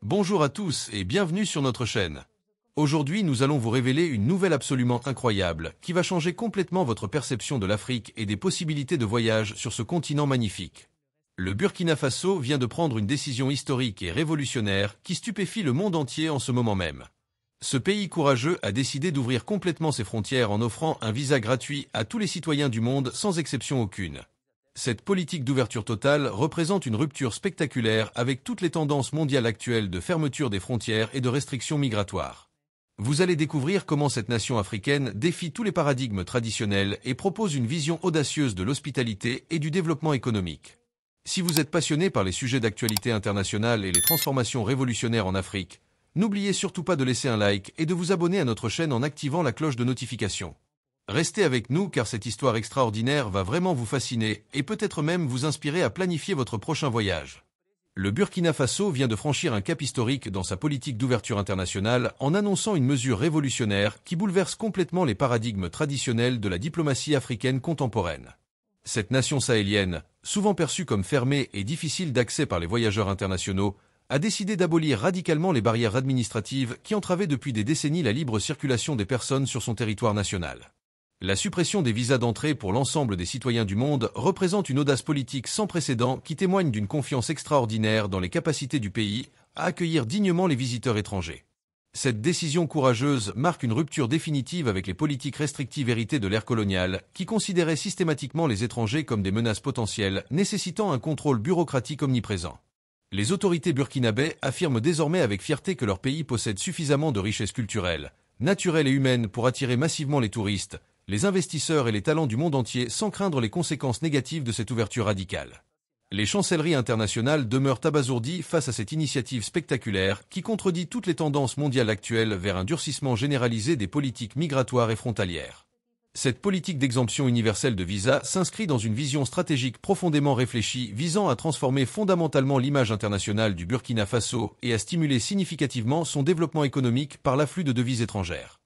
Bonjour à tous et bienvenue sur notre chaîne. Aujourd'hui, nous allons vous révéler une nouvelle absolument incroyable qui va changer complètement votre perception de l'Afrique et des possibilités de voyage sur ce continent magnifique. Le Burkina Faso vient de prendre une décision historique et révolutionnaire qui stupéfie le monde entier en ce moment même. Ce pays courageux a décidé d'ouvrir complètement ses frontières en offrant un visa gratuit à tous les citoyens du monde sans exception aucune. Cette politique d'ouverture totale représente une rupture spectaculaire avec toutes les tendances mondiales actuelles de fermeture des frontières et de restrictions migratoires. Vous allez découvrir comment cette nation africaine défie tous les paradigmes traditionnels et propose une vision audacieuse de l'hospitalité et du développement économique. Si vous êtes passionné par les sujets d'actualité internationale et les transformations révolutionnaires en Afrique, n'oubliez surtout pas de laisser un like et de vous abonner à notre chaîne en activant la cloche de notification. Restez avec nous car cette histoire extraordinaire va vraiment vous fasciner et peut-être même vous inspirer à planifier votre prochain voyage. Le Burkina Faso vient de franchir un cap historique dans sa politique d'ouverture internationale en annonçant une mesure révolutionnaire qui bouleverse complètement les paradigmes traditionnels de la diplomatie africaine contemporaine. Cette nation sahélienne, souvent perçue comme fermée et difficile d'accès par les voyageurs internationaux, a décidé d'abolir radicalement les barrières administratives qui entravaient depuis des décennies la libre circulation des personnes sur son territoire national. La suppression des visas d'entrée pour l'ensemble des citoyens du monde représente une audace politique sans précédent qui témoigne d'une confiance extraordinaire dans les capacités du pays à accueillir dignement les visiteurs étrangers. Cette décision courageuse marque une rupture définitive avec les politiques restrictives héritées de l'ère coloniale qui considéraient systématiquement les étrangers comme des menaces potentielles nécessitant un contrôle bureaucratique omniprésent. Les autorités burkinabès affirment désormais avec fierté que leur pays possède suffisamment de richesses culturelles, naturelles et humaines pour attirer massivement les touristes, les investisseurs et les talents du monde entier sans craindre les conséquences négatives de cette ouverture radicale. Les chancelleries internationales demeurent abasourdies face à cette initiative spectaculaire qui contredit toutes les tendances mondiales actuelles vers un durcissement généralisé des politiques migratoires et frontalières. Cette politique d'exemption universelle de visa s'inscrit dans une vision stratégique profondément réfléchie visant à transformer fondamentalement l'image internationale du Burkina Faso et à stimuler significativement son développement économique par l'afflux de devises étrangères.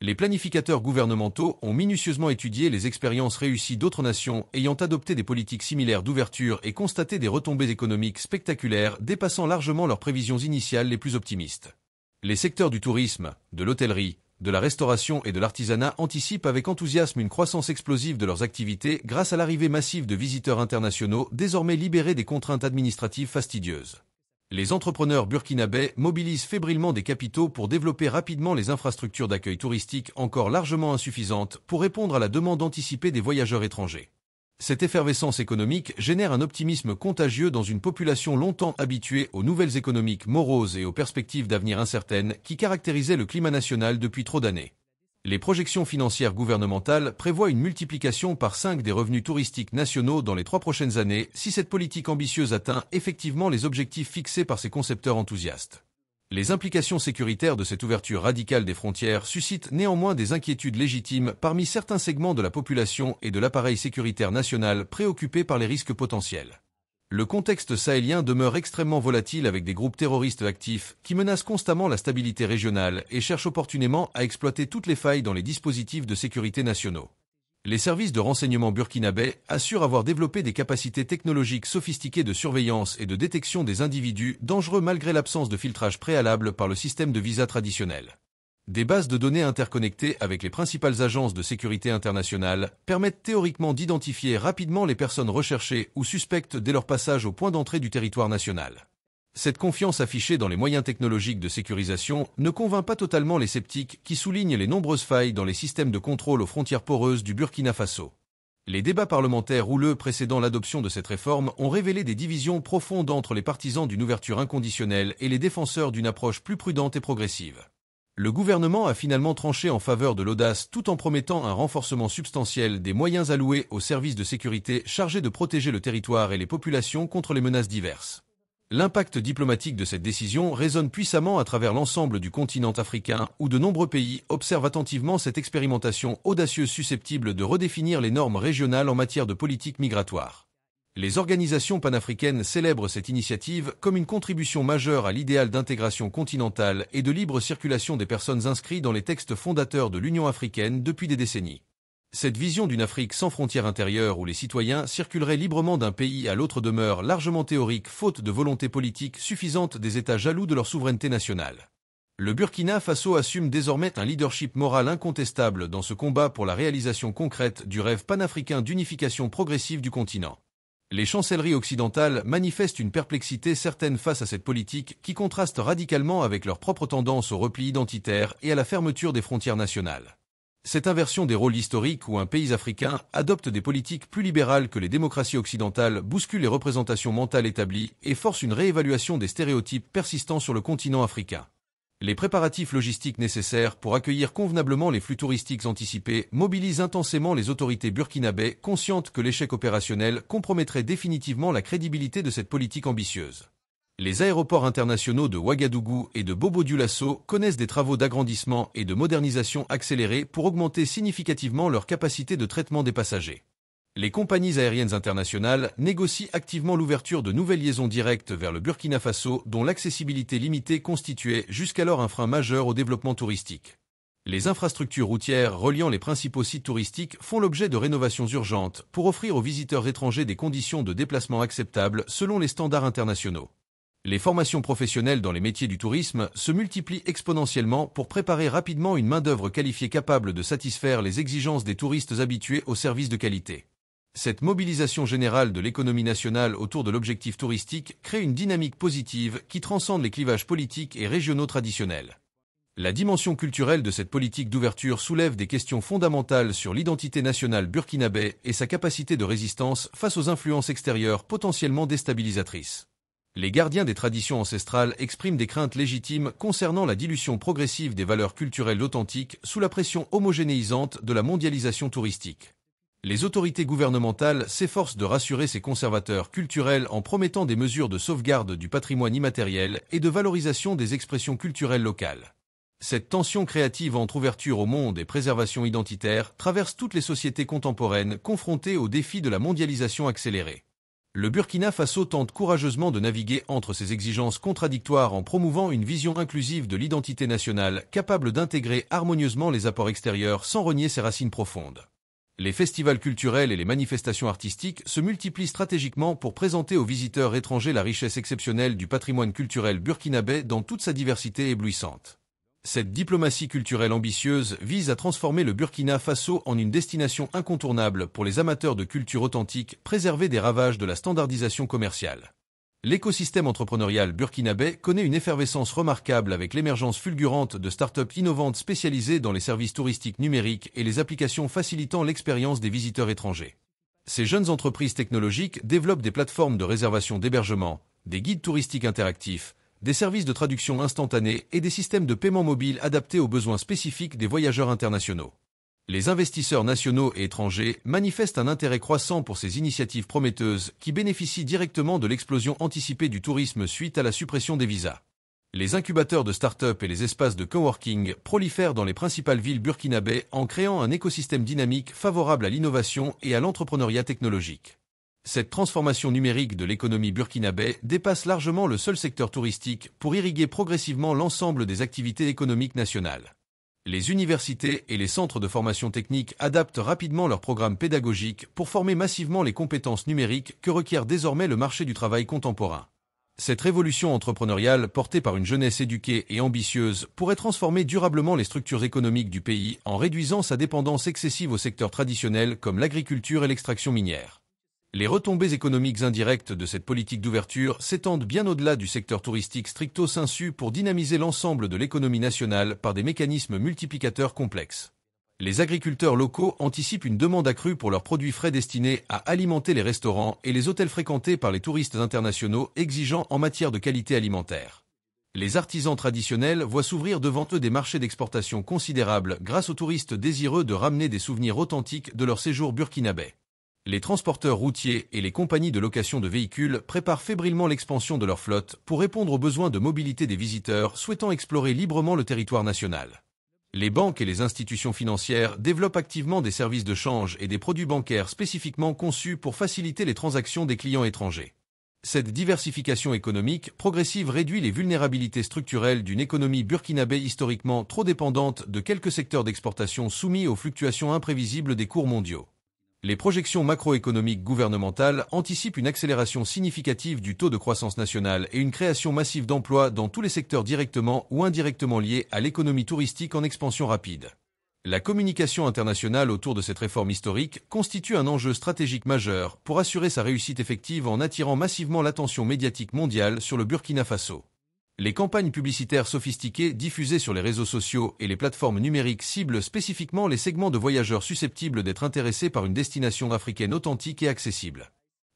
Les planificateurs gouvernementaux ont minutieusement étudié les expériences réussies d'autres nations ayant adopté des politiques similaires d'ouverture et constaté des retombées économiques spectaculaires dépassant largement leurs prévisions initiales les plus optimistes. Les secteurs du tourisme, de l'hôtellerie, de la restauration et de l'artisanat anticipent avec enthousiasme une croissance explosive de leurs activités grâce à l'arrivée massive de visiteurs internationaux désormais libérés des contraintes administratives fastidieuses. Les entrepreneurs burkinabès mobilisent fébrilement des capitaux pour développer rapidement les infrastructures d'accueil touristique encore largement insuffisantes pour répondre à la demande anticipée des voyageurs étrangers. Cette effervescence économique génère un optimisme contagieux dans une population longtemps habituée aux nouvelles économiques moroses et aux perspectives d'avenir incertaines qui caractérisaient le climat national depuis trop d'années. Les projections financières gouvernementales prévoient une multiplication par 5 des revenus touristiques nationaux dans les 3 prochaines années si cette politique ambitieuse atteint effectivement les objectifs fixés par ses concepteurs enthousiastes. Les implications sécuritaires de cette ouverture radicale des frontières suscitent néanmoins des inquiétudes légitimes parmi certains segments de la population et de l'appareil sécuritaire national préoccupés par les risques potentiels. Le contexte sahélien demeure extrêmement volatile avec des groupes terroristes actifs qui menacent constamment la stabilité régionale et cherchent opportunément à exploiter toutes les failles dans les dispositifs de sécurité nationaux. Les services de renseignement burkinabès assurent avoir développé des capacités technologiques sophistiquées de surveillance et de détection des individus dangereux malgré l'absence de filtrage préalable par le système de visa traditionnel. Des bases de données interconnectées avec les principales agences de sécurité internationale permettent théoriquement d'identifier rapidement les personnes recherchées ou suspectes dès leur passage au point d'entrée du territoire national. Cette confiance affichée dans les moyens technologiques de sécurisation ne convainc pas totalement les sceptiques qui soulignent les nombreuses failles dans les systèmes de contrôle aux frontières poreuses du Burkina Faso. Les débats parlementaires houleux précédant l'adoption de cette réforme ont révélé des divisions profondes entre les partisans d'une ouverture inconditionnelle et les défenseurs d'une approche plus prudente et progressive. Le gouvernement a finalement tranché en faveur de l'audace tout en promettant un renforcement substantiel des moyens alloués aux services de sécurité chargés de protéger le territoire et les populations contre les menaces diverses. L'impact diplomatique de cette décision résonne puissamment à travers l'ensemble du continent africain où de nombreux pays observent attentivement cette expérimentation audacieuse susceptible de redéfinir les normes régionales en matière de politique migratoire. Les organisations panafricaines célèbrent cette initiative comme une contribution majeure à l'idéal d'intégration continentale et de libre circulation des personnes inscrits dans les textes fondateurs de l'Union africaine depuis des décennies. Cette vision d'une Afrique sans frontières intérieures où les citoyens circuleraient librement d'un pays à l'autre demeure largement théorique faute de volonté politique suffisante des États jaloux de leur souveraineté nationale. Le Burkina Faso assume désormais un leadership moral incontestable dans ce combat pour la réalisation concrète du rêve panafricain d'unification progressive du continent. Les chancelleries occidentales manifestent une perplexité certaine face à cette politique qui contraste radicalement avec leur propre tendance au repli identitaire et à la fermeture des frontières nationales. Cette inversion des rôles historiques où un pays africain adopte des politiques plus libérales que les démocraties occidentales bouscule les représentations mentales établies et force une réévaluation des stéréotypes persistants sur le continent africain. Les préparatifs logistiques nécessaires pour accueillir convenablement les flux touristiques anticipés mobilisent intensément les autorités burkinabées, conscientes que l'échec opérationnel compromettrait définitivement la crédibilité de cette politique ambitieuse. Les aéroports internationaux de Ouagadougou et de Bobo-Dioulasso connaissent des travaux d'agrandissement et de modernisation accélérés pour augmenter significativement leur capacité de traitement des passagers. Les compagnies aériennes internationales négocient activement l'ouverture de nouvelles liaisons directes vers le Burkina Faso dont l'accessibilité limitée constituait jusqu'alors un frein majeur au développement touristique. Les infrastructures routières reliant les principaux sites touristiques font l'objet de rénovations urgentes pour offrir aux visiteurs étrangers des conditions de déplacement acceptables selon les standards internationaux. Les formations professionnelles dans les métiers du tourisme se multiplient exponentiellement pour préparer rapidement une main-d'œuvre qualifiée capable de satisfaire les exigences des touristes habitués aux services de qualité. Cette mobilisation générale de l'économie nationale autour de l'objectif touristique crée une dynamique positive qui transcende les clivages politiques et régionaux traditionnels. La dimension culturelle de cette politique d'ouverture soulève des questions fondamentales sur l'identité nationale burkinabé et sa capacité de résistance face aux influences extérieures potentiellement déstabilisatrices. Les gardiens des traditions ancestrales expriment des craintes légitimes concernant la dilution progressive des valeurs culturelles authentiques sous la pression homogénéisante de la mondialisation touristique. Les autorités gouvernementales s'efforcent de rassurer ces conservateurs culturels en promettant des mesures de sauvegarde du patrimoine immatériel et de valorisation des expressions culturelles locales. Cette tension créative entre ouverture au monde et préservation identitaire traverse toutes les sociétés contemporaines confrontées aux défis de la mondialisation accélérée. Le Burkina Faso tente courageusement de naviguer entre ces exigences contradictoires en promouvant une vision inclusive de l'identité nationale capable d'intégrer harmonieusement les apports extérieurs sans renier ses racines profondes. Les festivals culturels et les manifestations artistiques se multiplient stratégiquement pour présenter aux visiteurs étrangers la richesse exceptionnelle du patrimoine culturel burkinabé dans toute sa diversité éblouissante. Cette diplomatie culturelle ambitieuse vise à transformer le Burkina Faso en une destination incontournable pour les amateurs de culture authentique préservée des ravages de la standardisation commerciale. L'écosystème entrepreneurial burkinabé connaît une effervescence remarquable avec l'émergence fulgurante de start-up innovantes spécialisées dans les services touristiques numériques et les applications facilitant l'expérience des visiteurs étrangers. Ces jeunes entreprises technologiques développent des plateformes de réservation d'hébergement, des guides touristiques interactifs, des services de traduction instantanée et des systèmes de paiement mobile adaptés aux besoins spécifiques des voyageurs internationaux. Les investisseurs nationaux et étrangers manifestent un intérêt croissant pour ces initiatives prometteuses qui bénéficient directement de l'explosion anticipée du tourisme suite à la suppression des visas. Les incubateurs de start-up et les espaces de coworking prolifèrent dans les principales villes burkinabées en créant un écosystème dynamique favorable à l'innovation et à l'entrepreneuriat technologique. Cette transformation numérique de l'économie burkinabé dépasse largement le seul secteur touristique pour irriguer progressivement l'ensemble des activités économiques nationales. Les universités et les centres de formation technique adaptent rapidement leurs programmes pédagogiques pour former massivement les compétences numériques que requiert désormais le marché du travail contemporain. Cette révolution entrepreneuriale portée par une jeunesse éduquée et ambitieuse pourrait transformer durablement les structures économiques du pays en réduisant sa dépendance excessive aux secteurs traditionnels comme l'agriculture et l'extraction minière. Les retombées économiques indirectes de cette politique d'ouverture s'étendent bien au-delà du secteur touristique stricto sensu pour dynamiser l'ensemble de l'économie nationale par des mécanismes multiplicateurs complexes. Les agriculteurs locaux anticipent une demande accrue pour leurs produits frais destinés à alimenter les restaurants et les hôtels fréquentés par les touristes internationaux exigeants en matière de qualité alimentaire. Les artisans traditionnels voient s'ouvrir devant eux des marchés d'exportation considérables grâce aux touristes désireux de ramener des souvenirs authentiques de leur séjour burkinabé. Les transporteurs routiers et les compagnies de location de véhicules préparent fébrilement l'expansion de leur flotte pour répondre aux besoins de mobilité des visiteurs souhaitant explorer librement le territoire national. Les banques et les institutions financières développent activement des services de change et des produits bancaires spécifiquement conçus pour faciliter les transactions des clients étrangers. Cette diversification économique progressive réduit les vulnérabilités structurelles d'une économie burkinabé historiquement trop dépendante de quelques secteurs d'exportation soumis aux fluctuations imprévisibles des cours mondiaux. Les projections macroéconomiques gouvernementales anticipent une accélération significative du taux de croissance nationale et une création massive d'emplois dans tous les secteurs directement ou indirectement liés à l'économie touristique en expansion rapide. La communication internationale autour de cette réforme historique constitue un enjeu stratégique majeur pour assurer sa réussite effective en attirant massivement l'attention médiatique mondiale sur le Burkina Faso. Les campagnes publicitaires sophistiquées diffusées sur les réseaux sociaux et les plateformes numériques ciblent spécifiquement les segments de voyageurs susceptibles d'être intéressés par une destination africaine authentique et accessible.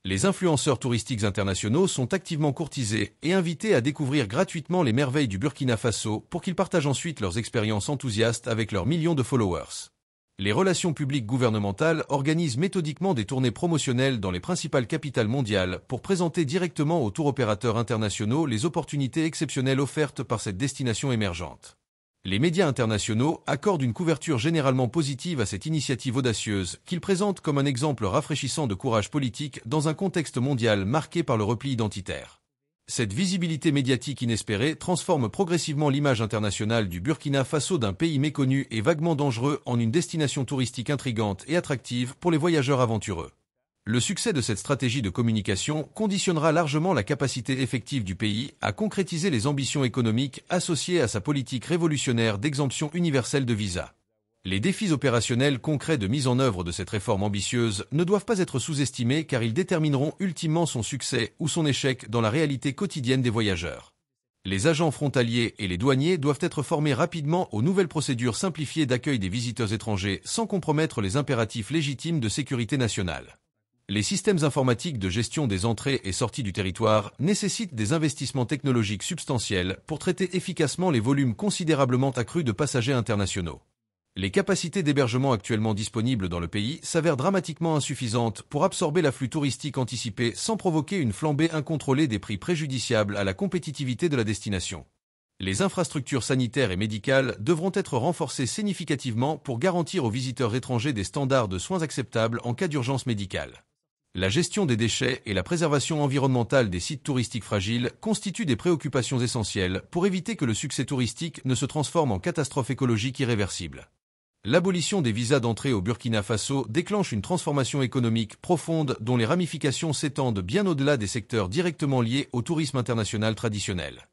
Les influenceurs touristiques internationaux sont activement courtisés et invités à découvrir gratuitement les merveilles du Burkina Faso pour qu'ils partagent ensuite leurs expériences enthousiastes avec leurs millions de followers. Les relations publiques gouvernementales organisent méthodiquement des tournées promotionnelles dans les principales capitales mondiales pour présenter directement aux tour opérateurs internationaux les opportunités exceptionnelles offertes par cette destination émergente. Les médias internationaux accordent une couverture généralement positive à cette initiative audacieuse, qu'ils présentent comme un exemple rafraîchissant de courage politique dans un contexte mondial marqué par le repli identitaire. Cette visibilité médiatique inespérée transforme progressivement l'image internationale du Burkina Faso d'un pays méconnu et vaguement dangereux en une destination touristique intrigante et attractive pour les voyageurs aventureux. Le succès de cette stratégie de communication conditionnera largement la capacité effective du pays à concrétiser les ambitions économiques associées à sa politique révolutionnaire d'exemption universelle de visa. Les défis opérationnels concrets de mise en œuvre de cette réforme ambitieuse ne doivent pas être sous-estimés car ils détermineront ultimement son succès ou son échec dans la réalité quotidienne des voyageurs. Les agents frontaliers et les douaniers doivent être formés rapidement aux nouvelles procédures simplifiées d'accueil des visiteurs étrangers sans compromettre les impératifs légitimes de sécurité nationale. Les systèmes informatiques de gestion des entrées et sorties du territoire nécessitent des investissements technologiques substantiels pour traiter efficacement les volumes considérablement accrus de passagers internationaux. Les capacités d'hébergement actuellement disponibles dans le pays s'avèrent dramatiquement insuffisantes pour absorber l'afflux touristique anticipé sans provoquer une flambée incontrôlée des prix préjudiciables à la compétitivité de la destination. Les infrastructures sanitaires et médicales devront être renforcées significativement pour garantir aux visiteurs étrangers des standards de soins acceptables en cas d'urgence médicale. La gestion des déchets et la préservation environnementale des sites touristiques fragiles constituent des préoccupations essentielles pour éviter que le succès touristique ne se transforme en catastrophe écologique irréversible. L'abolition des visas d'entrée au Burkina Faso déclenche une transformation économique profonde dont les ramifications s'étendent bien au-delà des secteurs directement liés au tourisme international traditionnel.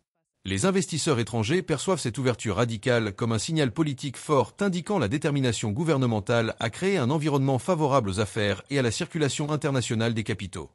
Les investisseurs étrangers perçoivent cette ouverture radicale comme un signal politique fort indiquant la détermination gouvernementale à créer un environnement favorable aux affaires et à la circulation internationale des capitaux.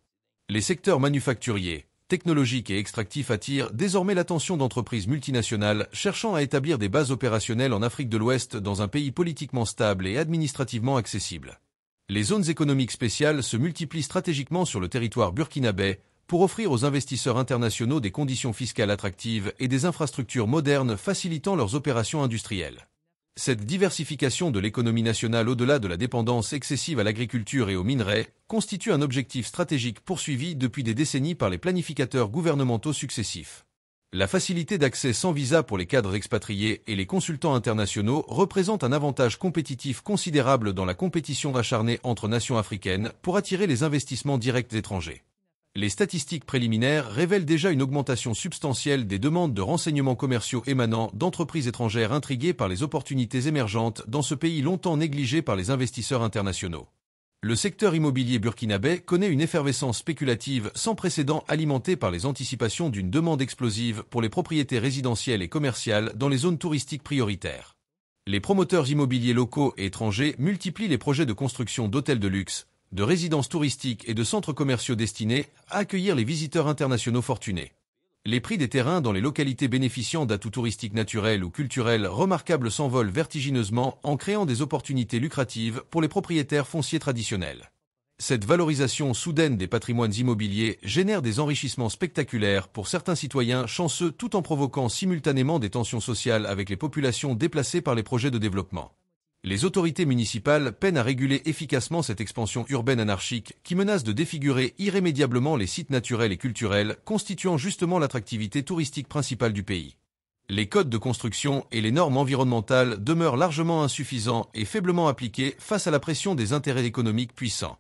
Les secteurs manufacturiers, technologiques et extractifs attirent désormais l'attention d'entreprises multinationales cherchant à établir des bases opérationnelles en Afrique de l'Ouest dans un pays politiquement stable et administrativement accessible. Les zones économiques spéciales se multiplient stratégiquement sur le territoire burkinabé pour offrir aux investisseurs internationaux des conditions fiscales attractives et des infrastructures modernes facilitant leurs opérations industrielles. Cette diversification de l'économie nationale au-delà de la dépendance excessive à l'agriculture et aux minerais constitue un objectif stratégique poursuivi depuis des décennies par les planificateurs gouvernementaux successifs. La facilité d'accès sans visa pour les cadres expatriés et les consultants internationaux représente un avantage compétitif considérable dans la compétition acharnée entre nations africaines pour attirer les investissements directs étrangers. Les statistiques préliminaires révèlent déjà une augmentation substantielle des demandes de renseignements commerciaux émanant d'entreprises étrangères intriguées par les opportunités émergentes dans ce pays longtemps négligé par les investisseurs internationaux. Le secteur immobilier burkinabé connaît une effervescence spéculative sans précédent alimentée par les anticipations d'une demande explosive pour les propriétés résidentielles et commerciales dans les zones touristiques prioritaires. Les promoteurs immobiliers locaux et étrangers multiplient les projets de construction d'hôtels de luxe, de résidences touristiques et de centres commerciaux destinés à accueillir les visiteurs internationaux fortunés. Les prix des terrains dans les localités bénéficiant d'atouts touristiques naturels ou culturels remarquables s'envolent vertigineusement en créant des opportunités lucratives pour les propriétaires fonciers traditionnels. Cette valorisation soudaine des patrimoines immobiliers génère des enrichissements spectaculaires pour certains citoyens chanceux tout en provoquant simultanément des tensions sociales avec les populations déplacées par les projets de développement. Les autorités municipales peinent à réguler efficacement cette expansion urbaine anarchique qui menace de défigurer irrémédiablement les sites naturels et culturels constituant justement l'attractivité touristique principale du pays. Les codes de construction et les normes environnementales demeurent largement insuffisants et faiblement appliqués face à la pression des intérêts économiques puissants.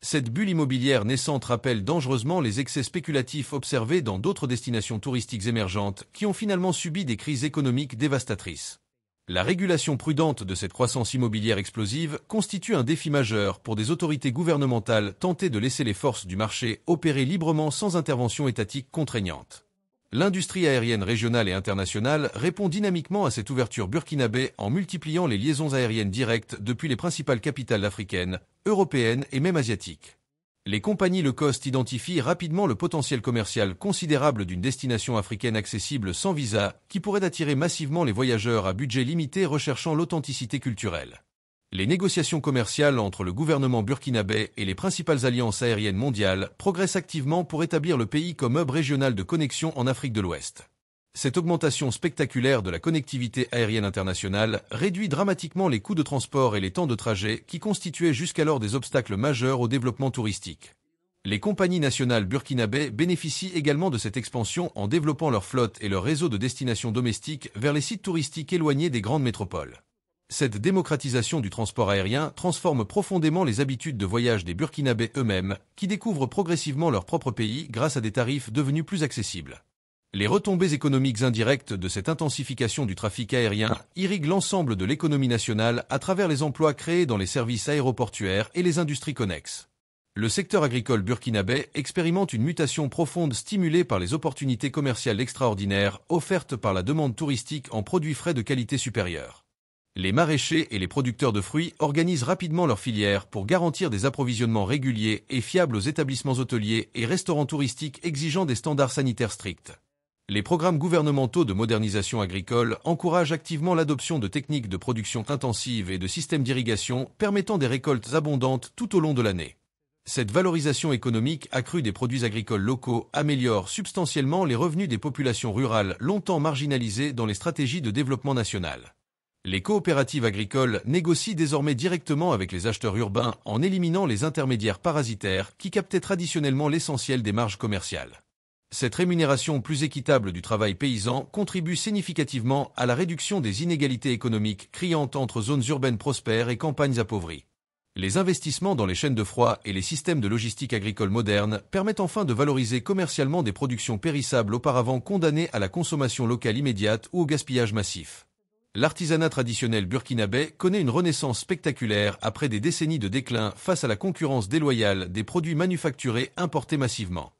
Cette bulle immobilière naissante rappelle dangereusement les excès spéculatifs observés dans d'autres destinations touristiques émergentes qui ont finalement subi des crises économiques dévastatrices. La régulation prudente de cette croissance immobilière explosive constitue un défi majeur pour des autorités gouvernementales tentées de laisser les forces du marché opérer librement sans intervention étatique contraignante. L'industrie aérienne régionale et internationale répond dynamiquement à cette ouverture burkinabé en multipliant les liaisons aériennes directes depuis les principales capitales africaines, européennes et même asiatiques. Les compagnies low cost identifient rapidement le potentiel commercial considérable d'une destination africaine accessible sans visa qui pourrait attirer massivement les voyageurs à budget limité recherchant l'authenticité culturelle. Les négociations commerciales entre le gouvernement burkinabé et les principales alliances aériennes mondiales progressent activement pour établir le pays comme hub régional de connexion en Afrique de l'Ouest. Cette augmentation spectaculaire de la connectivité aérienne internationale réduit dramatiquement les coûts de transport et les temps de trajet qui constituaient jusqu'alors des obstacles majeurs au développement touristique. Les compagnies nationales burkinabé bénéficient également de cette expansion en développant leur flotte et leur réseau de destinations domestiques vers les sites touristiques éloignés des grandes métropoles. Cette démocratisation du transport aérien transforme profondément les habitudes de voyage des Burkinabés eux-mêmes, qui découvrent progressivement leur propre pays grâce à des tarifs devenus plus accessibles. Les retombées économiques indirectes de cette intensification du trafic aérien irriguent l'ensemble de l'économie nationale à travers les emplois créés dans les services aéroportuaires et les industries connexes. Le secteur agricole burkinabé expérimente une mutation profonde stimulée par les opportunités commerciales extraordinaires offertes par la demande touristique en produits frais de qualité supérieure. Les maraîchers et les producteurs de fruits organisent rapidement leurs filières pour garantir des approvisionnements réguliers et fiables aux établissements hôteliers et restaurants touristiques exigeant des standards sanitaires stricts. Les programmes gouvernementaux de modernisation agricole encouragent activement l'adoption de techniques de production intensive et de systèmes d'irrigation permettant des récoltes abondantes tout au long de l'année. Cette valorisation économique accrue des produits agricoles locaux améliore substantiellement les revenus des populations rurales longtemps marginalisées dans les stratégies de développement national. Les coopératives agricoles négocient désormais directement avec les acheteurs urbains en éliminant les intermédiaires parasitaires qui captaient traditionnellement l'essentiel des marges commerciales. Cette rémunération plus équitable du travail paysan contribue significativement à la réduction des inégalités économiques criantes entre zones urbaines prospères et campagnes appauvries. Les investissements dans les chaînes de froid et les systèmes de logistique agricole modernes permettent enfin de valoriser commercialement des productions périssables auparavant condamnées à la consommation locale immédiate ou au gaspillage massif. L'artisanat traditionnel burkinabé connaît une renaissance spectaculaire après des décennies de déclin face à la concurrence déloyale des produits manufacturés importés massivement.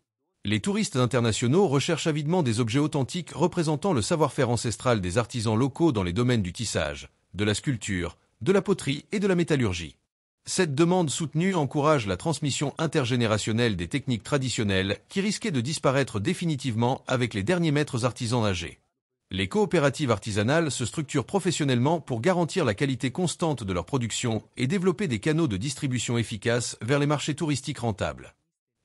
Les touristes internationaux recherchent avidement des objets authentiques représentant le savoir-faire ancestral des artisans locaux dans les domaines du tissage, de la sculpture, de la poterie et de la métallurgie. Cette demande soutenue encourage la transmission intergénérationnelle des techniques traditionnelles qui risquaient de disparaître définitivement avec les derniers maîtres artisans âgés. Les coopératives artisanales se structurent professionnellement pour garantir la qualité constante de leur production et développer des canaux de distribution efficaces vers les marchés touristiques rentables.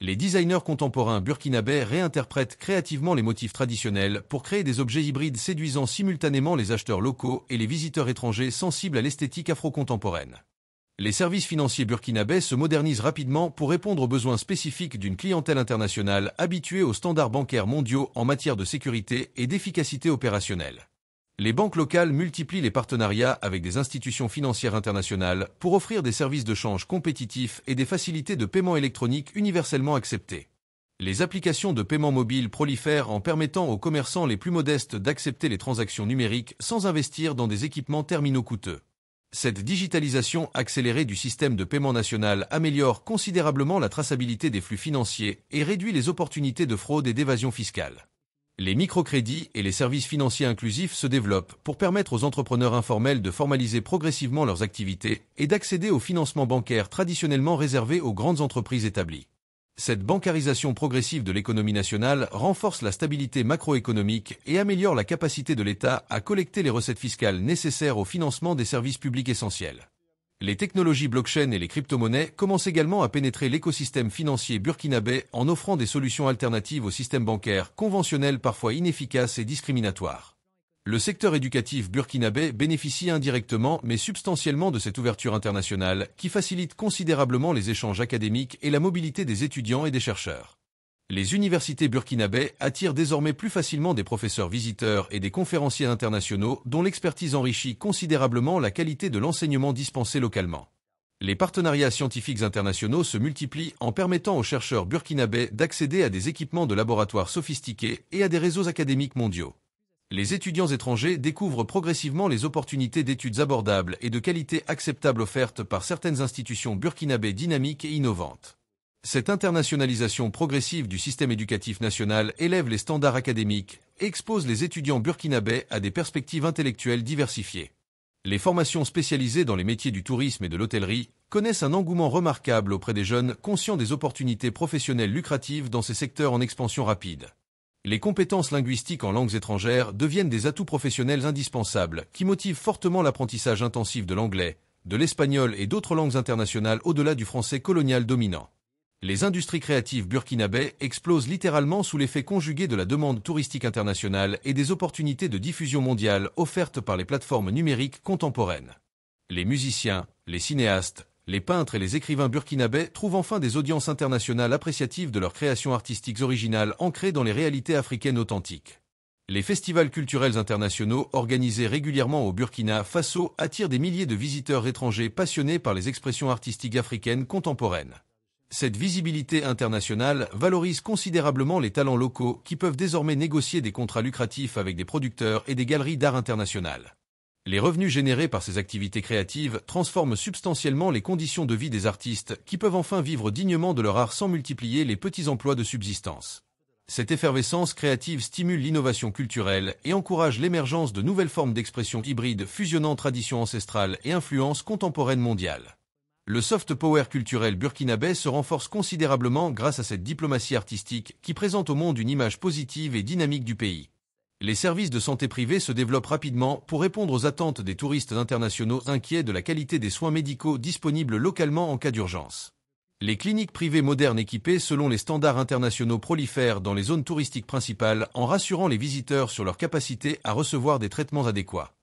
Les designers contemporains burkinabés réinterprètent créativement les motifs traditionnels pour créer des objets hybrides séduisant simultanément les acheteurs locaux et les visiteurs étrangers sensibles à l'esthétique afro-contemporaine. Les services financiers burkinabés se modernisent rapidement pour répondre aux besoins spécifiques d'une clientèle internationale habituée aux standards bancaires mondiaux en matière de sécurité et d'efficacité opérationnelle. Les banques locales multiplient les partenariats avec des institutions financières internationales pour offrir des services de change compétitifs et des facilités de paiement électronique universellement acceptées. Les applications de paiement mobile prolifèrent en permettant aux commerçants les plus modestes d'accepter les transactions numériques sans investir dans des équipements terminaux coûteux. Cette digitalisation accélérée du système de paiement national améliore considérablement la traçabilité des flux financiers et réduit les opportunités de fraude et d'évasion fiscale. Les microcrédits et les services financiers inclusifs se développent pour permettre aux entrepreneurs informels de formaliser progressivement leurs activités et d'accéder au financement bancaire traditionnellement réservé aux grandes entreprises établies. Cette bancarisation progressive de l'économie nationale renforce la stabilité macroéconomique et améliore la capacité de l'État à collecter les recettes fiscales nécessaires au financement des services publics essentiels. Les technologies blockchain et les crypto-monnaies commencent également à pénétrer l'écosystème financier burkinabé en offrant des solutions alternatives au système bancaire conventionnel parfois inefficaces et discriminatoires. Le secteur éducatif burkinabé bénéficie indirectement mais substantiellement de cette ouverture internationale qui facilite considérablement les échanges académiques et la mobilité des étudiants et des chercheurs. Les universités burkinabés attirent désormais plus facilement des professeurs visiteurs et des conférenciers internationaux dont l'expertise enrichit considérablement la qualité de l'enseignement dispensé localement. Les partenariats scientifiques internationaux se multiplient en permettant aux chercheurs burkinabés d'accéder à des équipements de laboratoire sophistiqués et à des réseaux académiques mondiaux. Les étudiants étrangers découvrent progressivement les opportunités d'études abordables et de qualité acceptable offertes par certaines institutions burkinabées dynamiques et innovantes. Cette internationalisation progressive du système éducatif national élève les standards académiques et expose les étudiants burkinabés à des perspectives intellectuelles diversifiées. Les formations spécialisées dans les métiers du tourisme et de l'hôtellerie connaissent un engouement remarquable auprès des jeunes conscients des opportunités professionnelles lucratives dans ces secteurs en expansion rapide. Les compétences linguistiques en langues étrangères deviennent des atouts professionnels indispensables qui motivent fortement l'apprentissage intensif de l'anglais, de l'espagnol et d'autres langues internationales au-delà du français colonial dominant. Les industries créatives burkinabées explosent littéralement sous l'effet conjugué de la demande touristique internationale et des opportunités de diffusion mondiale offertes par les plateformes numériques contemporaines. Les musiciens, les cinéastes, les peintres et les écrivains burkinabés trouvent enfin des audiences internationales appréciatives de leurs créations artistiques originales ancrées dans les réalités africaines authentiques. Les festivals culturels internationaux organisés régulièrement au Burkina Faso attirent des milliers de visiteurs étrangers passionnés par les expressions artistiques africaines contemporaines. Cette visibilité internationale valorise considérablement les talents locaux qui peuvent désormais négocier des contrats lucratifs avec des producteurs et des galeries d'art internationales. Les revenus générés par ces activités créatives transforment substantiellement les conditions de vie des artistes qui peuvent enfin vivre dignement de leur art sans multiplier les petits emplois de subsistance. Cette effervescence créative stimule l'innovation culturelle et encourage l'émergence de nouvelles formes d'expression hybrides fusionnant tradition ancestrale et influence contemporaine mondiale. Le soft power culturel burkinabé se renforce considérablement grâce à cette diplomatie artistique qui présente au monde une image positive et dynamique du pays. Les services de santé privés se développent rapidement pour répondre aux attentes des touristes internationaux inquiets de la qualité des soins médicaux disponibles localement en cas d'urgence. Les cliniques privées modernes équipées selon les standards internationaux prolifèrent dans les zones touristiques principales en rassurant les visiteurs sur leur capacité à recevoir des traitements adéquats.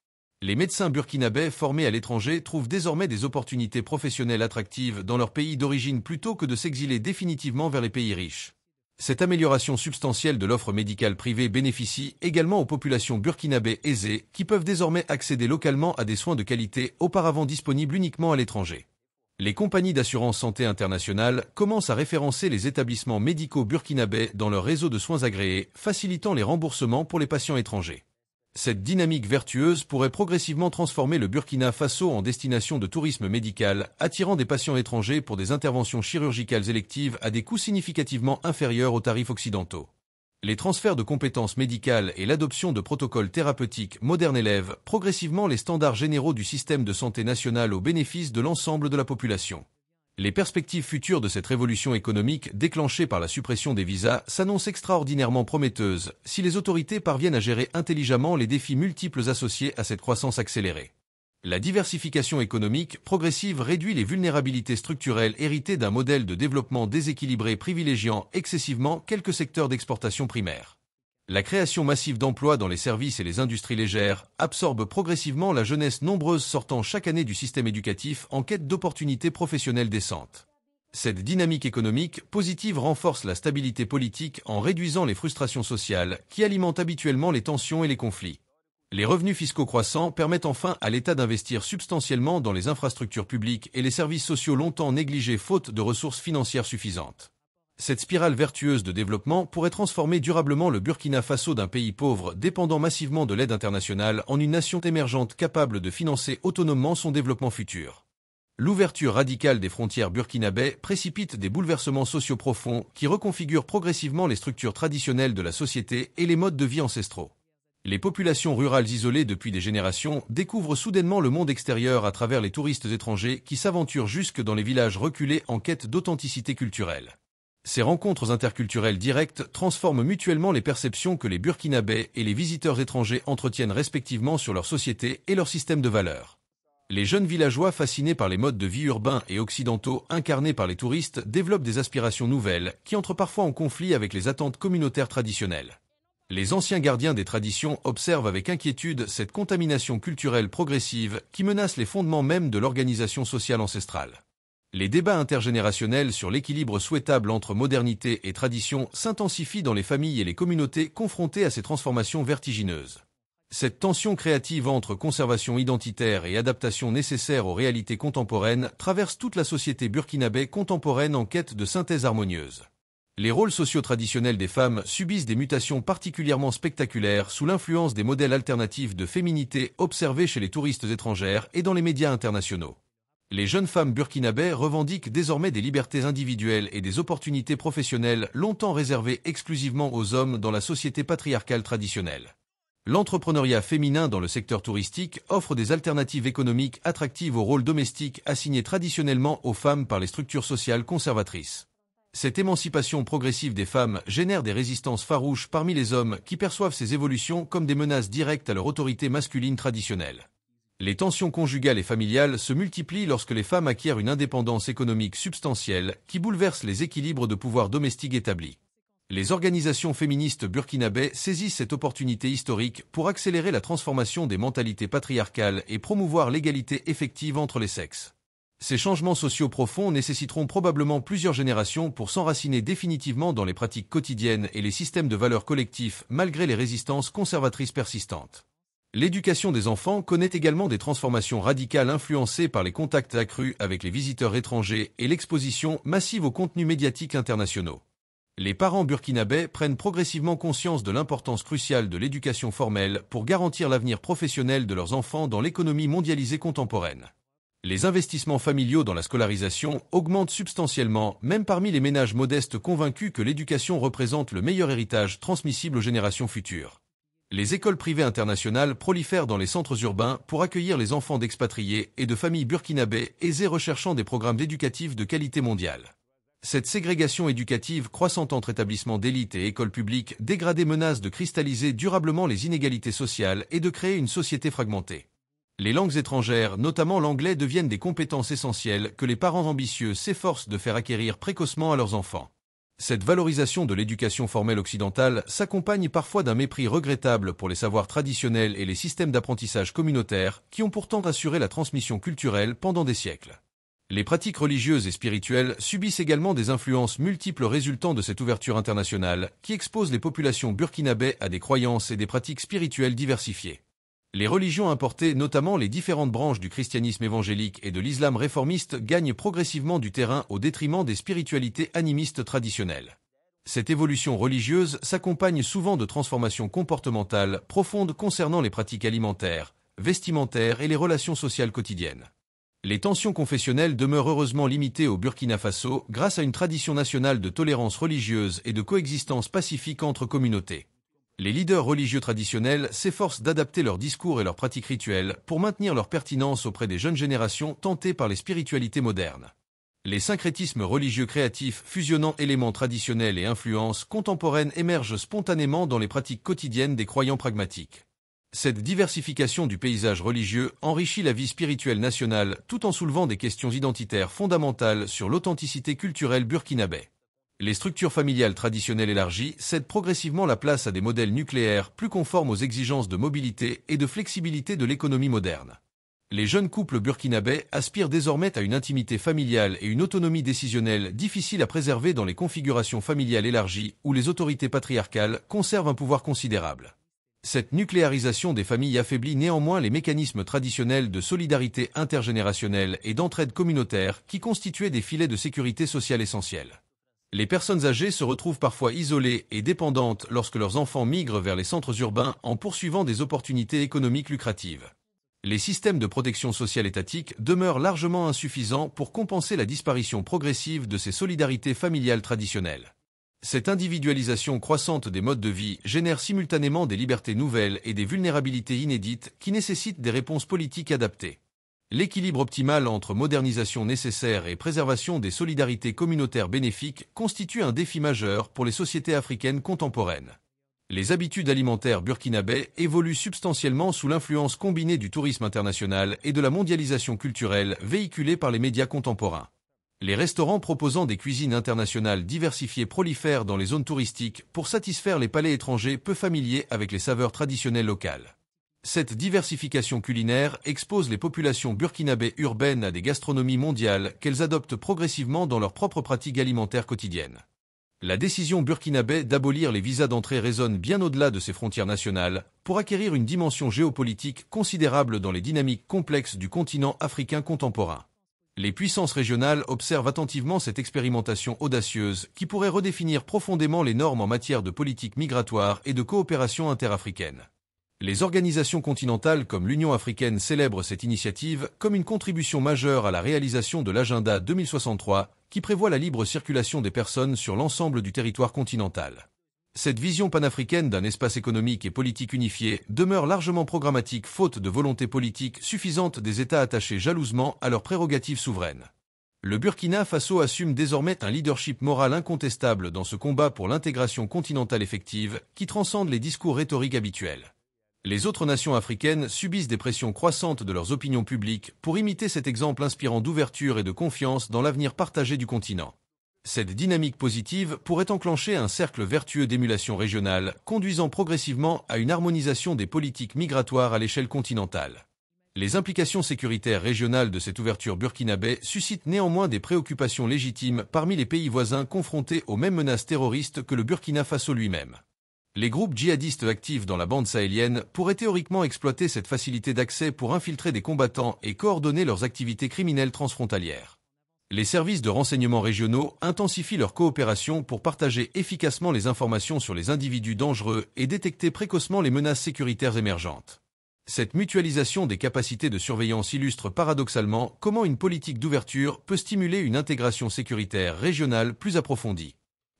Les médecins burkinabés formés à l'étranger trouvent désormais des opportunités professionnelles attractives dans leur pays d'origine plutôt que de s'exiler définitivement vers les pays riches. Cette amélioration substantielle de l'offre médicale privée bénéficie également aux populations burkinabées aisées qui peuvent désormais accéder localement à des soins de qualité auparavant disponibles uniquement à l'étranger. Les compagnies d'assurance santé internationales commencent à référencer les établissements médicaux burkinabés dans leur réseau de soins agréés, facilitant les remboursements pour les patients étrangers. Cette dynamique vertueuse pourrait progressivement transformer le Burkina Faso en destination de tourisme médical, attirant des patients étrangers pour des interventions chirurgicales électives à des coûts significativement inférieurs aux tarifs occidentaux. Les transferts de compétences médicales et l'adoption de protocoles thérapeutiques modernes élèvent progressivement les standards généraux du système de santé national au bénéfice de l'ensemble de la population. Les perspectives futures de cette révolution économique déclenchée par la suppression des visas s'annoncent extraordinairement prometteuses si les autorités parviennent à gérer intelligemment les défis multiples associés à cette croissance accélérée. La diversification économique progressive réduit les vulnérabilités structurelles héritées d'un modèle de développement déséquilibré privilégiant excessivement quelques secteurs d'exportation primaire. La création massive d'emplois dans les services et les industries légères absorbe progressivement la jeunesse nombreuse sortant chaque année du système éducatif en quête d'opportunités professionnelles décentes. Cette dynamique économique positive renforce la stabilité politique en réduisant les frustrations sociales qui alimentent habituellement les tensions et les conflits. Les revenus fiscaux croissants permettent enfin à l'État d'investir substantiellement dans les infrastructures publiques et les services sociaux longtemps négligés faute de ressources financières suffisantes. Cette spirale vertueuse de développement pourrait transformer durablement le Burkina Faso d'un pays pauvre dépendant massivement de l'aide internationale en une nation émergente capable de financer autonomement son développement futur. L'ouverture radicale des frontières burkinabées précipite des bouleversements sociaux profonds qui reconfigurent progressivement les structures traditionnelles de la société et les modes de vie ancestraux. Les populations rurales isolées depuis des générations découvrent soudainement le monde extérieur à travers les touristes étrangers qui s'aventurent jusque dans les villages reculés en quête d'authenticité culturelle. Ces rencontres interculturelles directes transforment mutuellement les perceptions que les Burkinabés et les visiteurs étrangers entretiennent respectivement sur leur société et leur système de valeurs. Les jeunes villageois fascinés par les modes de vie urbains et occidentaux incarnés par les touristes développent des aspirations nouvelles qui entrent parfois en conflit avec les attentes communautaires traditionnelles. Les anciens gardiens des traditions observent avec inquiétude cette contamination culturelle progressive qui menace les fondements mêmes de l'organisation sociale ancestrale. Les débats intergénérationnels sur l'équilibre souhaitable entre modernité et tradition s'intensifient dans les familles et les communautés confrontées à ces transformations vertigineuses. Cette tension créative entre conservation identitaire et adaptation nécessaire aux réalités contemporaines traverse toute la société burkinabé contemporaine en quête de synthèse harmonieuse. Les rôles sociaux traditionnels des femmes subissent des mutations particulièrement spectaculaires sous l'influence des modèles alternatifs de féminité observés chez les touristes étrangères et dans les médias internationaux. Les jeunes femmes burkinabè revendiquent désormais des libertés individuelles et des opportunités professionnelles longtemps réservées exclusivement aux hommes dans la société patriarcale traditionnelle. L'entrepreneuriat féminin dans le secteur touristique offre des alternatives économiques attractives au rôle domestique assigné traditionnellement aux femmes par les structures sociales conservatrices. Cette émancipation progressive des femmes génère des résistances farouches parmi les hommes qui perçoivent ces évolutions comme des menaces directes à leur autorité masculine traditionnelle. Les tensions conjugales et familiales se multiplient lorsque les femmes acquièrent une indépendance économique substantielle qui bouleverse les équilibres de pouvoir domestique établis. Les organisations féministes burkinabè saisissent cette opportunité historique pour accélérer la transformation des mentalités patriarcales et promouvoir l'égalité effective entre les sexes. Ces changements sociaux profonds nécessiteront probablement plusieurs générations pour s'enraciner définitivement dans les pratiques quotidiennes et les systèmes de valeurs collectifs malgré les résistances conservatrices persistantes. L'éducation des enfants connaît également des transformations radicales influencées par les contacts accrus avec les visiteurs étrangers et l'exposition massive aux contenus médiatiques internationaux. Les parents burkinabè prennent progressivement conscience de l'importance cruciale de l'éducation formelle pour garantir l'avenir professionnel de leurs enfants dans l'économie mondialisée contemporaine. Les investissements familiaux dans la scolarisation augmentent substantiellement, même parmi les ménages modestes convaincus que l'éducation représente le meilleur héritage transmissible aux générations futures. Les écoles privées internationales prolifèrent dans les centres urbains pour accueillir les enfants d'expatriés et de familles burkinabè aisées recherchant des programmes éducatifs de qualité mondiale. Cette ségrégation éducative croissante entre établissements d'élite et écoles publiques dégradées menace de cristalliser durablement les inégalités sociales et de créer une société fragmentée. Les langues étrangères, notamment l'anglais, deviennent des compétences essentielles que les parents ambitieux s'efforcent de faire acquérir précocement à leurs enfants. Cette valorisation de l'éducation formelle occidentale s'accompagne parfois d'un mépris regrettable pour les savoirs traditionnels et les systèmes d'apprentissage communautaires qui ont pourtant assuré la transmission culturelle pendant des siècles. Les pratiques religieuses et spirituelles subissent également des influences multiples résultant de cette ouverture internationale qui expose les populations burkinabè à des croyances et des pratiques spirituelles diversifiées. Les religions importées, notamment les différentes branches du christianisme évangélique et de l'islam réformiste, gagnent progressivement du terrain au détriment des spiritualités animistes traditionnelles. Cette évolution religieuse s'accompagne souvent de transformations comportementales profondes concernant les pratiques alimentaires, vestimentaires et les relations sociales quotidiennes. Les tensions confessionnelles demeurent heureusement limitées au Burkina Faso grâce à une tradition nationale de tolérance religieuse et de coexistence pacifique entre communautés. Les leaders religieux traditionnels s'efforcent d'adapter leurs discours et leurs pratiques rituelles pour maintenir leur pertinence auprès des jeunes générations tentées par les spiritualités modernes. Les syncrétismes religieux créatifs fusionnant éléments traditionnels et influences contemporaines émergent spontanément dans les pratiques quotidiennes des croyants pragmatiques. Cette diversification du paysage religieux enrichit la vie spirituelle nationale tout en soulevant des questions identitaires fondamentales sur l'authenticité culturelle burkinabè. Les structures familiales traditionnelles élargies cèdent progressivement la place à des modèles nucléaires plus conformes aux exigences de mobilité et de flexibilité de l'économie moderne. Les jeunes couples burkinabè aspirent désormais à une intimité familiale et une autonomie décisionnelle difficile à préserver dans les configurations familiales élargies où les autorités patriarcales conservent un pouvoir considérable. Cette nucléarisation des familles affaiblit néanmoins les mécanismes traditionnels de solidarité intergénérationnelle et d'entraide communautaire qui constituaient des filets de sécurité sociale essentiels. Les personnes âgées se retrouvent parfois isolées et dépendantes lorsque leurs enfants migrent vers les centres urbains en poursuivant des opportunités économiques lucratives. Les systèmes de protection sociale étatique demeurent largement insuffisants pour compenser la disparition progressive de ces solidarités familiales traditionnelles. Cette individualisation croissante des modes de vie génère simultanément des libertés nouvelles et des vulnérabilités inédites qui nécessitent des réponses politiques adaptées. L'équilibre optimal entre modernisation nécessaire et préservation des solidarités communautaires bénéfiques constitue un défi majeur pour les sociétés africaines contemporaines. Les habitudes alimentaires burkinabè évoluent substantiellement sous l'influence combinée du tourisme international et de la mondialisation culturelle véhiculée par les médias contemporains. Les restaurants proposant des cuisines internationales diversifiées prolifèrent dans les zones touristiques pour satisfaire les palais étrangers peu familiers avec les saveurs traditionnelles locales. Cette diversification culinaire expose les populations burkinabè urbaines à des gastronomies mondiales qu'elles adoptent progressivement dans leurs propres pratiques alimentaires quotidiennes. La décision burkinabé d'abolir les visas d'entrée résonne bien au-delà de ses frontières nationales, pour acquérir une dimension géopolitique considérable dans les dynamiques complexes du continent africain contemporain. Les puissances régionales observent attentivement cette expérimentation audacieuse qui pourrait redéfinir profondément les normes en matière de politique migratoire et de coopération interafricaine. Les organisations continentales comme l'Union africaine célèbrent cette initiative comme une contribution majeure à la réalisation de l'agenda 2063 qui prévoit la libre circulation des personnes sur l'ensemble du territoire continental. Cette vision panafricaine d'un espace économique et politique unifié demeure largement programmatique faute de volonté politique suffisante des États attachés jalousement à leurs prérogatives souveraines. Le Burkina Faso assume désormais un leadership moral incontestable dans ce combat pour l'intégration continentale effective qui transcende les discours rhétoriques habituels. Les autres nations africaines subissent des pressions croissantes de leurs opinions publiques pour imiter cet exemple inspirant d'ouverture et de confiance dans l'avenir partagé du continent. Cette dynamique positive pourrait enclencher un cercle vertueux d'émulation régionale, conduisant progressivement à une harmonisation des politiques migratoires à l'échelle continentale. Les implications sécuritaires régionales de cette ouverture burkinabé suscitent néanmoins des préoccupations légitimes parmi les pays voisins confrontés aux mêmes menaces terroristes que le Burkina Faso lui-même. Les groupes djihadistes actifs dans la bande sahélienne pourraient théoriquement exploiter cette facilité d'accès pour infiltrer des combattants et coordonner leurs activités criminelles transfrontalières. Les services de renseignement régionaux intensifient leur coopération pour partager efficacement les informations sur les individus dangereux et détecter précocement les menaces sécuritaires émergentes. Cette mutualisation des capacités de surveillance illustre paradoxalement comment une politique d'ouverture peut stimuler une intégration sécuritaire régionale plus approfondie.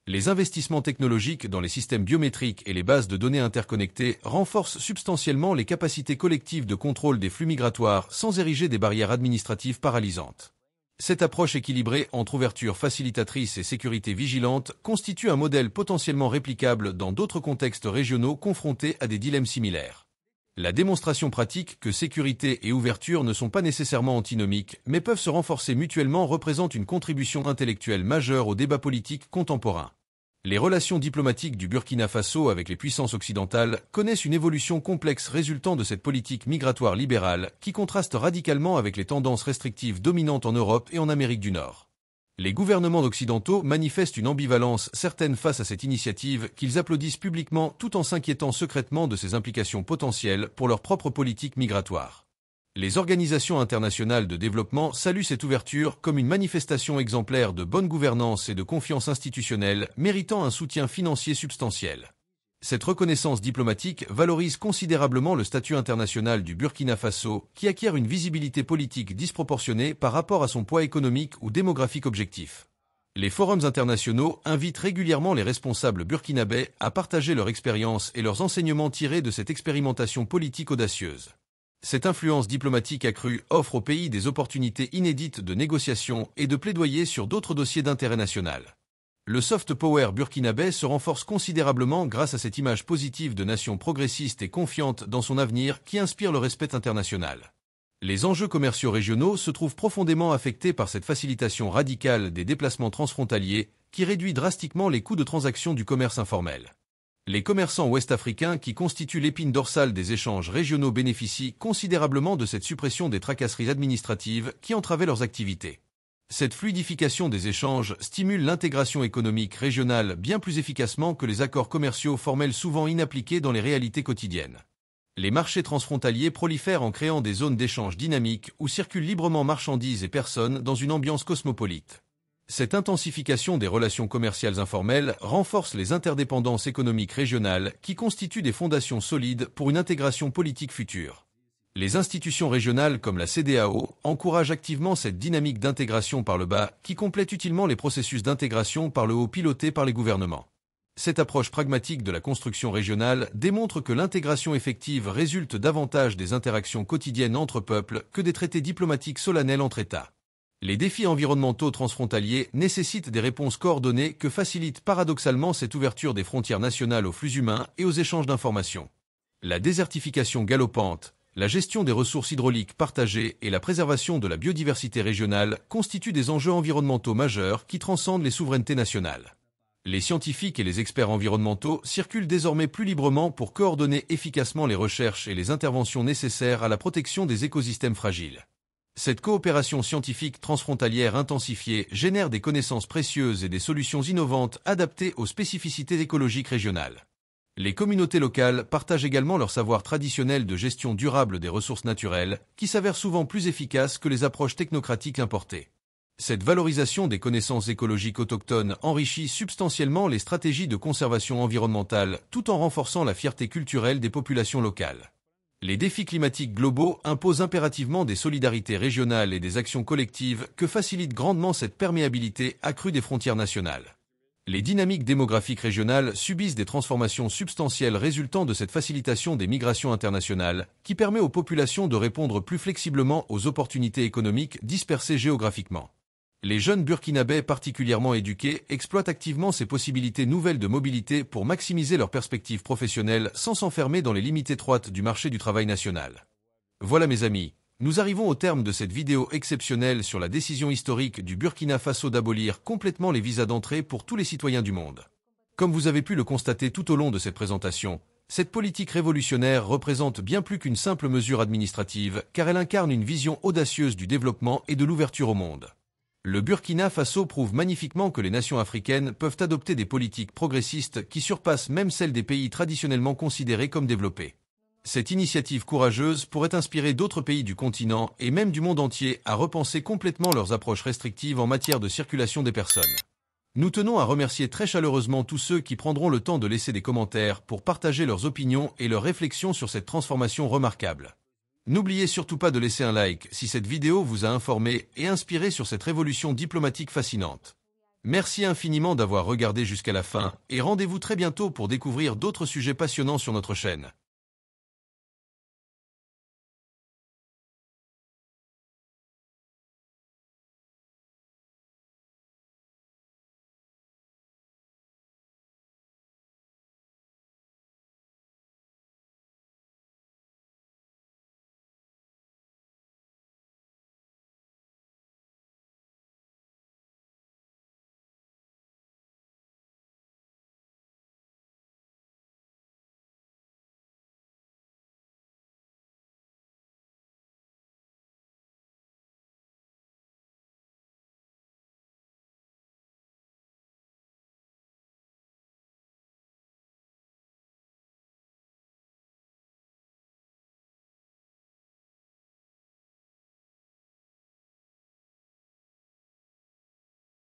Les investissements technologiques dans les systèmes biométriques et les bases de données interconnectées renforcent substantiellement les capacités collectives de contrôle des flux migratoires sans ériger des barrières administratives paralysantes. Cette approche équilibrée entre ouverture facilitatrice et sécurité vigilante constitue un modèle potentiellement réplicable dans d'autres contextes régionaux confrontés à des dilemmes similaires. La démonstration pratique que sécurité et ouverture ne sont pas nécessairement antinomiques, mais peuvent se renforcer mutuellement représente une contribution intellectuelle majeure au débat politique contemporain. Les relations diplomatiques du Burkina Faso avec les puissances occidentales connaissent une évolution complexe résultant de cette politique migratoire libérale qui contraste radicalement avec les tendances restrictives dominantes en Europe et en Amérique du Nord. Les gouvernements occidentaux manifestent une ambivalence certaine face à cette initiative qu'ils applaudissent publiquement tout en s'inquiétant secrètement de ses implications potentielles pour leur propre politique migratoire. Les organisations internationales de développement saluent cette ouverture comme une manifestation exemplaire de bonne gouvernance et de confiance institutionnelle méritant un soutien financier substantiel. Cette reconnaissance diplomatique valorise considérablement le statut international du Burkina Faso qui acquiert une visibilité politique disproportionnée par rapport à son poids économique ou démographique objectif. Les forums internationaux invitent régulièrement les responsables burkinabés à partager leur expérience et leurs enseignements tirés de cette expérimentation politique audacieuse. Cette influence diplomatique accrue offre au pays des opportunités inédites de négociation et de plaidoyer sur d'autres dossiers d'intérêt national. Le soft power burkinabé se renforce considérablement grâce à cette image positive de nation progressiste et confiante dans son avenir qui inspire le respect international. Les enjeux commerciaux régionaux se trouvent profondément affectés par cette facilitation radicale des déplacements transfrontaliers qui réduit drastiquement les coûts de transaction du commerce informel. Les commerçants ouest-africains qui constituent l'épine dorsale des échanges régionaux bénéficient considérablement de cette suppression des tracasseries administratives qui entravaient leurs activités. Cette fluidification des échanges stimule l'intégration économique régionale bien plus efficacement que les accords commerciaux formels souvent inappliqués dans les réalités quotidiennes. Les marchés transfrontaliers prolifèrent en créant des zones d'échange dynamiques où circulent librement marchandises et personnes dans une ambiance cosmopolite. Cette intensification des relations commerciales informelles renforce les interdépendances économiques régionales qui constituent des fondations solides pour une intégration politique future. Les institutions régionales comme la CEDEAO encouragent activement cette dynamique d'intégration par le bas qui complète utilement les processus d'intégration par le haut pilotés par les gouvernements. Cette approche pragmatique de la construction régionale démontre que l'intégration effective résulte davantage des interactions quotidiennes entre peuples que des traités diplomatiques solennels entre États. Les défis environnementaux transfrontaliers nécessitent des réponses coordonnées que facilite paradoxalement cette ouverture des frontières nationales aux flux humains et aux échanges d'informations. La désertification galopante, la gestion des ressources hydrauliques partagées et la préservation de la biodiversité régionale constituent des enjeux environnementaux majeurs qui transcendent les souverainetés nationales. Les scientifiques et les experts environnementaux circulent désormais plus librement pour coordonner efficacement les recherches et les interventions nécessaires à la protection des écosystèmes fragiles. Cette coopération scientifique transfrontalière intensifiée génère des connaissances précieuses et des solutions innovantes adaptées aux spécificités écologiques régionales. Les communautés locales partagent également leur savoir traditionnel de gestion durable des ressources naturelles, qui s'avère souvent plus efficace que les approches technocratiques importées. Cette valorisation des connaissances écologiques autochtones enrichit substantiellement les stratégies de conservation environnementale tout en renforçant la fierté culturelle des populations locales. Les défis climatiques globaux imposent impérativement des solidarités régionales et des actions collectives que facilitent grandement cette perméabilité accrue des frontières nationales. Les dynamiques démographiques régionales subissent des transformations substantielles résultant de cette facilitation des migrations internationales qui permet aux populations de répondre plus flexiblement aux opportunités économiques dispersées géographiquement. Les jeunes burkinabés particulièrement éduqués exploitent activement ces possibilités nouvelles de mobilité pour maximiser leurs perspectives professionnelles sans s'enfermer dans les limites étroites du marché du travail national. Voilà mes amis, nous arrivons au terme de cette vidéo exceptionnelle sur la décision historique du Burkina Faso d'abolir complètement les visas d'entrée pour tous les citoyens du monde. Comme vous avez pu le constater tout au long de cette présentation, cette politique révolutionnaire représente bien plus qu'une simple mesure administrative car elle incarne une vision audacieuse du développement et de l'ouverture au monde. Le Burkina Faso prouve magnifiquement que les nations africaines peuvent adopter des politiques progressistes qui surpassent même celles des pays traditionnellement considérés comme développés. Cette initiative courageuse pourrait inspirer d'autres pays du continent et même du monde entier à repenser complètement leurs approches restrictives en matière de circulation des personnes. Nous tenons à remercier très chaleureusement tous ceux qui prendront le temps de laisser des commentaires pour partager leurs opinions et leurs réflexions sur cette transformation remarquable. N'oubliez surtout pas de laisser un like si cette vidéo vous a informé et inspiré sur cette révolution diplomatique fascinante. Merci infiniment d'avoir regardé jusqu'à la fin et rendez-vous très bientôt pour découvrir d'autres sujets passionnants sur notre chaîne.